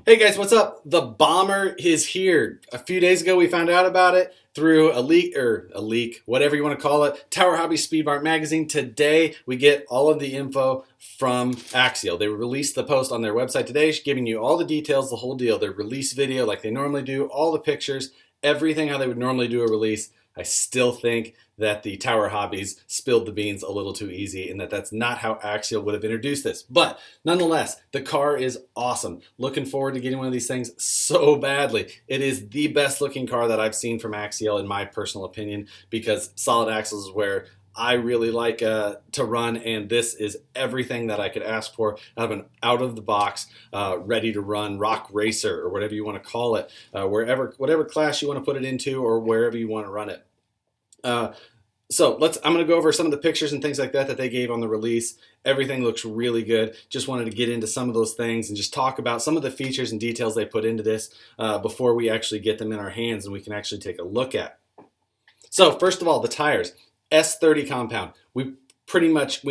Hey guys, what's up? The bomber is here. A few days ago, we found out about it through a leak, whatever you want to call it. Tower Hobby Speed Mark magazine. Today, we get all of the info from Axial. They released the post on their website today, giving you all the details, the whole deal. Their release video, like they normally do, all the pictures, everything how they would normally do a release. I still think that the Tower Hobbies spilled the beans a little too easy and that's not how Axial would have introduced this. But nonetheless, the car is awesome. Looking forward to getting one of these things so badly. It is the best looking car that I've seen from Axial in my personal opinion, because solid axles is where I really like to run, and this is everything that I could ask for out of an out-of-the-box, ready to run rock racer, or whatever you want to call it, whatever class you want to put it into, or wherever you want to run it. So I'm going to go over some of the pictures and things like that they gave on the release. Everything looks really good. Just wanted to get into some of those things and just talk about some of the features and details they put into this before we actually get them in our hands and we can actually take a look at. So first of all, the tires. S30 compound. We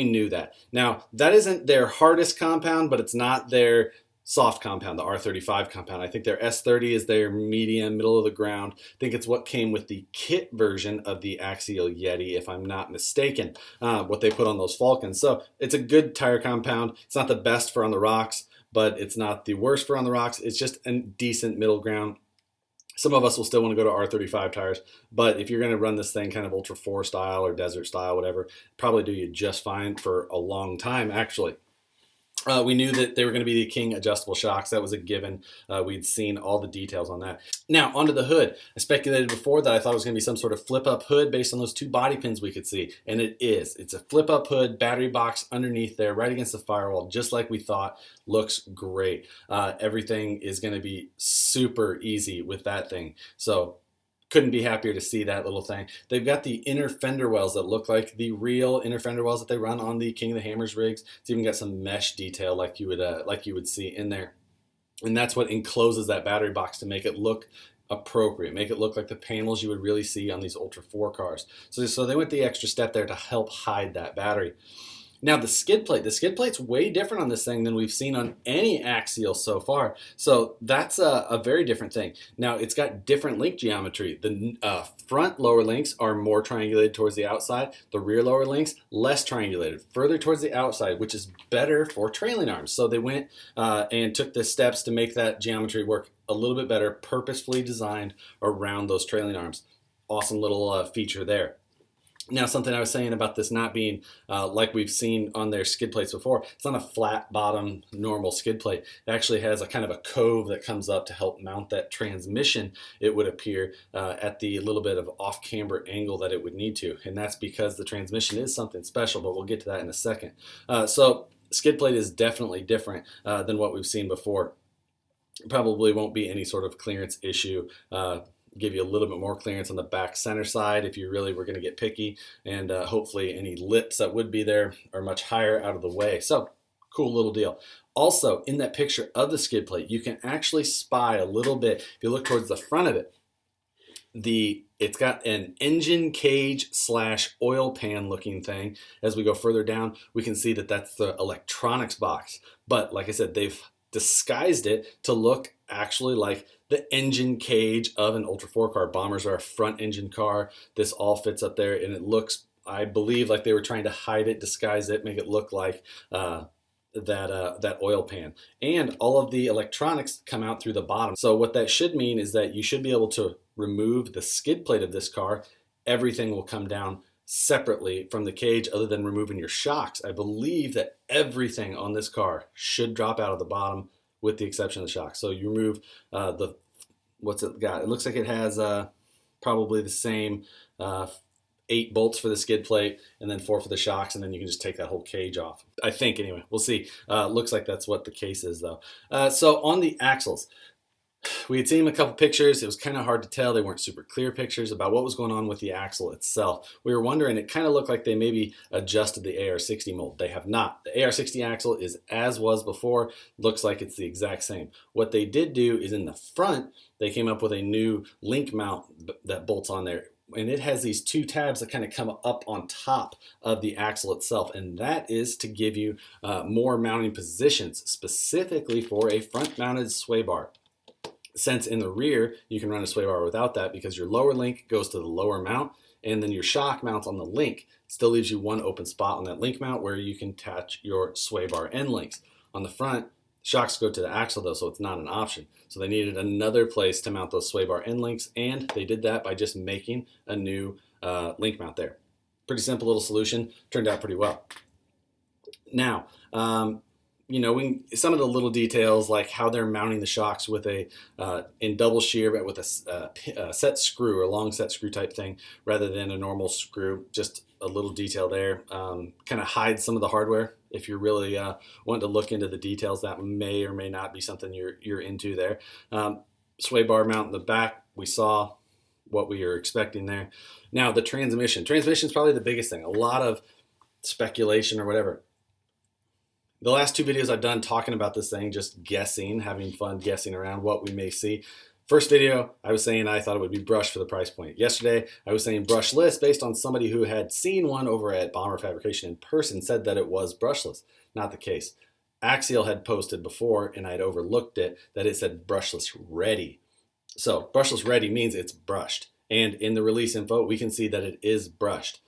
knew that. Now, that isn't their hardest compound, but it's not their soft compound, the R35 compound. I think their S30 is their medium, middle of the ground. I think it's what came with the kit version of the Axial Yeti, if I'm not mistaken, what they put on those Falcons. So it's a good tire compound. It's not the best for on the rocks, but it's not the worst for on the rocks. It's just a decent middle ground. Some of us will still want to go to R35 tires, but if you're going to run this thing kind of Ultra 4 style or desert style, whatever, probably do you just fine for a long time, actually. We knew that they were going to be the King adjustable shocks. That was a given. We'd seen all the details on that. Now, onto the hood. I speculated before that I thought it was going to be some sort of flip-up hood based on those two body pins we could see, and it is. It's a flip-up hood, battery box underneath there, right against the firewall, just like we thought. Looks great. Everything is going to be super easy with that thing. So couldn't be happier to see that little thing. They've got the inner fender wells that look like the real inner fender wells that they run on the King of the Hammers rigs. It's even got some mesh detail like you would see in there, and that's what encloses that battery box to make it look appropriate, make it look like the panels you would really see on these Ultra 4 cars. So they went the extra step there to help hide that battery. Now the skid plate's way different on this thing than we've seen on any Axial so far. So that's a very different thing. Now it's got different link geometry. The front lower links are more triangulated towards the outside. The rear lower links, less triangulated, further towards the outside, which is better for trailing arms. So they went and took the steps to make that geometry work a little bit better, purposefully designed around those trailing arms. Awesome little feature there. Now, something I was saying about this not being like we've seen on their skid plates before, it's not a flat bottom normal skid plate. It actually has a kind of a cove that comes up to help mount that transmission, it would appear, at the little bit of off-camber angle that it would need to. And that's because the transmission is something special, but we'll get to that in a second. So skid plate is definitely different than what we've seen before. Probably won't be any sort of clearance issue. Give you a little bit more clearance on the back center side if you really were going to get picky, and hopefully any lips that would be there are much higher out of the way. So cool little deal. Also, in that picture of the skid plate, you can actually spy a little bit. If you look towards the front of it, it's got an engine cage / oil pan looking thing. As we go further down, we can see that that's the electronics box. But like I said, they've disguised it to look actually like the engine cage of an Ultra 4 car. Bombers are a front engine car. This all fits up there, and it looks, I believe, like they were trying to hide it, disguise it, make it look like that oil pan. And all of the electronics come out through the bottom. So what that should mean is that you should be able to remove the skid plate of this car. Everything will come down separately from the cage other than removing your shocks. I believe that everything on this car should drop out of the bottom with the exception of the shocks. So you remove what's it got? It looks like it has probably the same 8 bolts for the skid plate and then 4 for the shocks, and then you can just take that whole cage off. I think anyway, we'll see. Looks like that's what the case is though. So on the axles, we had seen a couple pictures. It was kind of hard to tell. They weren't super clear pictures about what was going on with the axle itself. We were wondering, it kind of looked like they maybe adjusted the AR60 mold. They have not. The AR60 axle is as was before. Looks like it's the exact same. What they did do is in the front, they came up with a new link mount that bolts on there. and it has these two tabs that kind of come up on top of the axle itself, and that is to give you more mounting positions, specifically for a front-mounted sway bar. Since in the rear, you can run a sway bar without that because your lower link goes to the lower mount, and then your shock mounts on the link. Still leaves you one open spot on that link mount where you can attach your sway bar end links. On the front, shocks go to the axle though, so it's not an option. So they needed another place to mount those sway bar end links, and they did that by just making a new link mount there. Pretty simple little solution, turned out pretty well. Now, you know, some of the little details like how they're mounting the shocks with in double shear, but with a set screw, or a long set screw type thing, rather than a normal screw. Just a little detail there, kind of hides some of the hardware. If you're really wanting to look into the details, that may or may not be something you're into there. Sway bar mount in the back, we saw what we were expecting there. Now the transmission is probably the biggest thing. A lot of speculation or whatever. The last two videos I've done talking about this thing, just guessing, having fun guessing around what we may see. First video, I was saying I thought it would be brushed for the price point. Yesterday, I was saying brushless based on somebody who had seen one over at Bomber Fabrication in person, said that it was brushless. Not the case. Axial had posted before, and I'd overlooked it, that it said brushless ready. So brushless ready means it's brushed. And in the release info, we can see that it is brushed.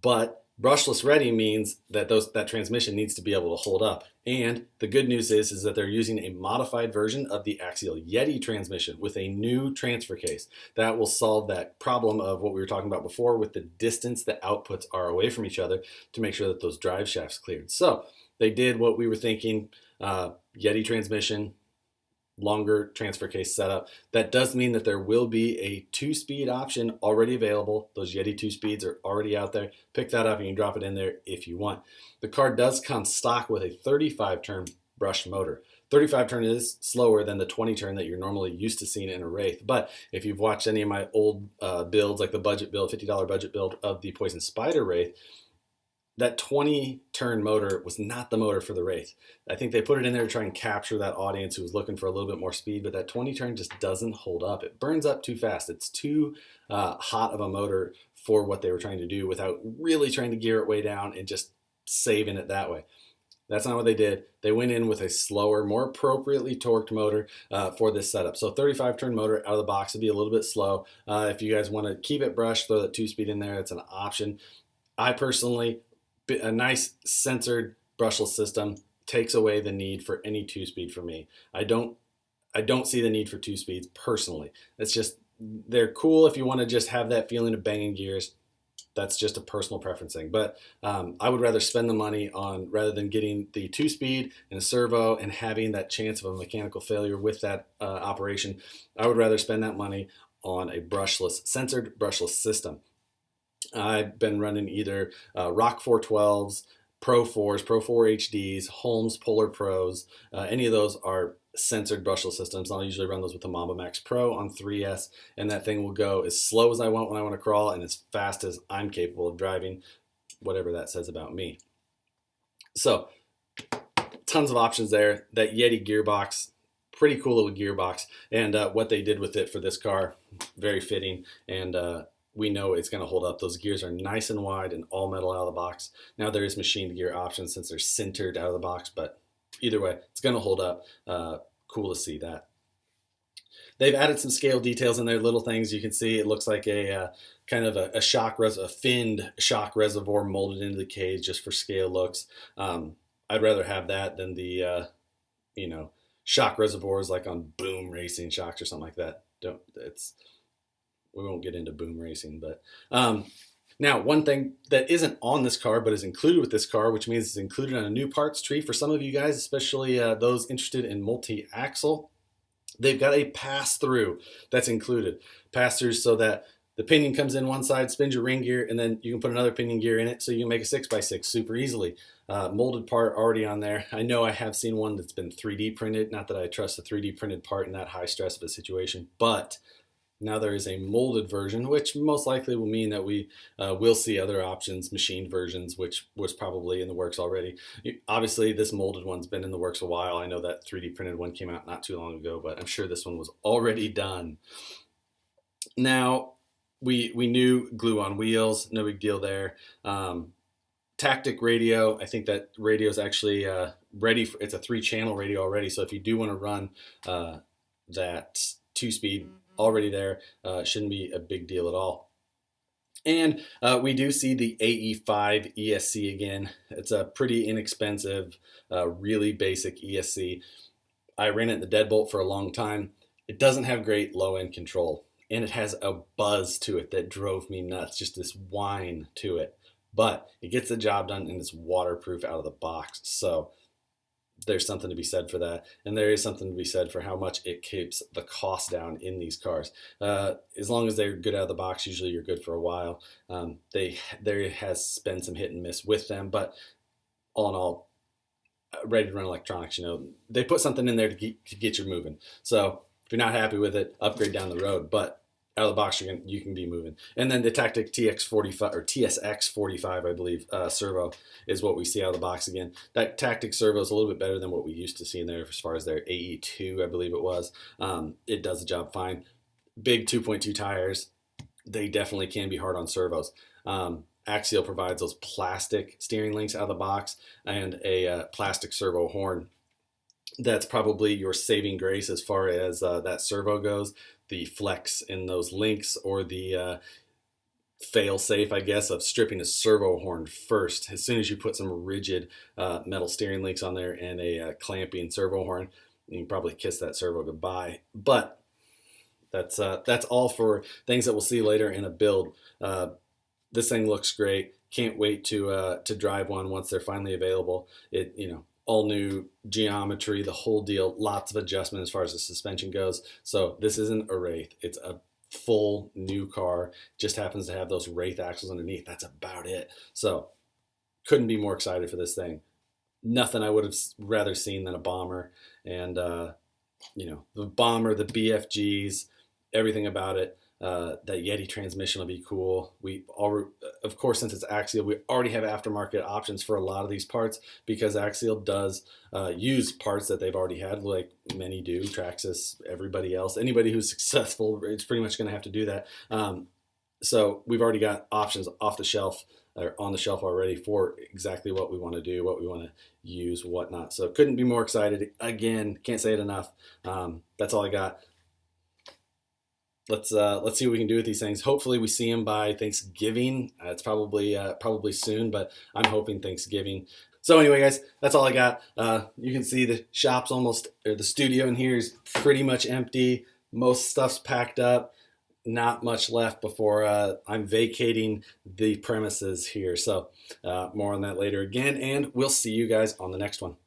But brushless ready means that that transmission needs to be able to hold up. And the good news is that they're using a modified version of the Axial Yeti transmission with a new transfer case. That will solve that problem of what we were talking about before with the distance the outputs are away from each other to make sure that those drive shafts cleared. So they did what we were thinking, Yeti transmission, longer transfer case setup. That does mean that there will be a 2-speed option already available. Those Yeti 2 speeds are already out there. Pick that up and you can drop it in there if you want. The car does come stock with a 35 turn brushed motor. 35 turn is slower than the 20 turn that you're normally used to seeing in a Wraith. But if you've watched any of my old builds, like the budget build, $50 budget build of the Poison Spider Wraith, that 20 turn motor was not the motor for the Wraith. I think they put it in there to try and capture that audience who was looking for a little bit more speed, but that 20 turn just doesn't hold up. It burns up too fast. It's too hot of a motor for what they were trying to do without really trying to gear it way down and just saving it that way. That's not what they did. They went in with a slower, more appropriately torqued motor for this setup. So 35 turn motor out of the box would be a little bit slow. If you guys want to keep it brushed, throw that 2-speed in there. It's an option. I personally, a nice censored brushless system takes away the need for any 2-speed for me. I don't see the need for 2 speeds personally. It's just, they're cool if you want to just have that feeling of banging gears. That's just a personal preference thing. But I would rather spend the money on, rather than getting the 2-speed and a servo and having that chance of a mechanical failure with that operation, I would rather spend that money on a brushless, censored brushless system. I've been running either Rock 412s, Pro 4s, Pro 4 HDs, Holmes Polar Pros. Any of those are censored brushless systems. I'll usually run those with the Mamba Max Pro on 3S, and that thing will go as slow as I want when I want to crawl and as fast as I'm capable of driving, whatever that says about me. So, tons of options there. That Yeti gearbox, pretty cool little gearbox, and what they did with it for this car, very fitting, and we know it's going to hold up. Those gears are nice and wide and all metal out of the box. Now there is machined gear options since they're sintered out of the box, but either way, it's going to hold up. Cool to see that. They've added some scale details in there, little things. You can see it looks like a kind of a finned shock reservoir molded into the cage just for scale looks. I'd rather have that than the shock reservoirs like on Boom Racing shocks or something like that. We won't get into boom racing, but now one thing that isn't on this car but is included with this car, which means it's included on a new parts tree for some of you guys, especially those interested in multi-axle. They've got a pass-through that's included. Pass-through so that the pinion comes in one side, spins your ring gear, and then you can put another pinion gear in it so you can make a 6x6 super easily. Molded part already on there. I know I have seen one that's been 3D printed. Not that I trust a 3D printed part in that high stress of a situation, but now there is a molded version, which most likely will mean that we will see other options, machined versions, which was probably in the works already. Obviously, this molded one's been in the works a while. I know that 3D printed one came out not too long ago, but I'm sure this one was already done. Now, we knew glue on wheels, no big deal there. Tactic radio, I think that radio is actually ready for, it's a 3-channel radio already. So if you do want to run that 2-speed already there, shouldn't be a big deal at all. And we do see the AE5 ESC again. It's a pretty inexpensive, really basic ESC. I ran it in the deadbolt for a long time. It doesn't have great low end control, and it has a buzz to it that drove me nuts, just this whine to it. But it gets the job done, and it's waterproof out of the box. So there's something to be said for that. And there is something to be said for how much it keeps the cost down in these cars. As long as they're good out of the box, usually you're good for a while. There has been some hit and miss with them, but all in all, ready to run electronics. You know, they put something in there to get you moving. So if you're not happy with it, upgrade down the road. But out of the box, you can be moving. And then the Tactic TX45 or TSX45, I believe, servo is what we see out of the box again. That Tactic servo is a little bit better than what we used to see in there as far as their AE2, I believe it was. It does the job fine. Big 2.2 tires. They definitely can be hard on servos. Axial provides those plastic steering links out of the box and a plastic servo horn. That's probably your saving grace as far as that servo goes. The flex in those links, or the fail safe, I guess, of stripping a servo horn first. As soon as you put some rigid metal steering links on there and a clamping servo horn, you can probably kiss that servo goodbye. But that's all for things that we'll see later in a build. This thing looks great. Can't wait to drive one once they're finally available. It, you know, all new geometry, the whole deal, lots of adjustment as far as the suspension goes. So this isn't a Wraith. It's a full new car. Just happens to have those Wraith axles underneath. That's about it. So couldn't be more excited for this thing. Nothing I would have rather seen than a Bomber. And, you know, the Bomber, the BFGs, everything about it. That Yeti transmission will be cool. Of course, since it's Axial, we already have aftermarket options for a lot of these parts, because Axial does use parts that they've already had, like many do, Traxxas, everybody else. Anybody who's successful, it's pretty much going to have to do that. So we've already got options off the shelf, or on the shelf already, for exactly what we want to do, what we want to use, whatnot. So couldn't be more excited. Again, can't say it enough. That's all I got. Let's see what we can do with these things. Hopefully we see them by Thanksgiving. It's probably soon, but I'm hoping Thanksgiving. So anyway, guys, that's all I got. You can see the shop's almost, or the studio in here is pretty much empty. Most stuff's packed up. Not much left before I'm vacating the premises here. So more on that later again, and we'll see you guys on the next one.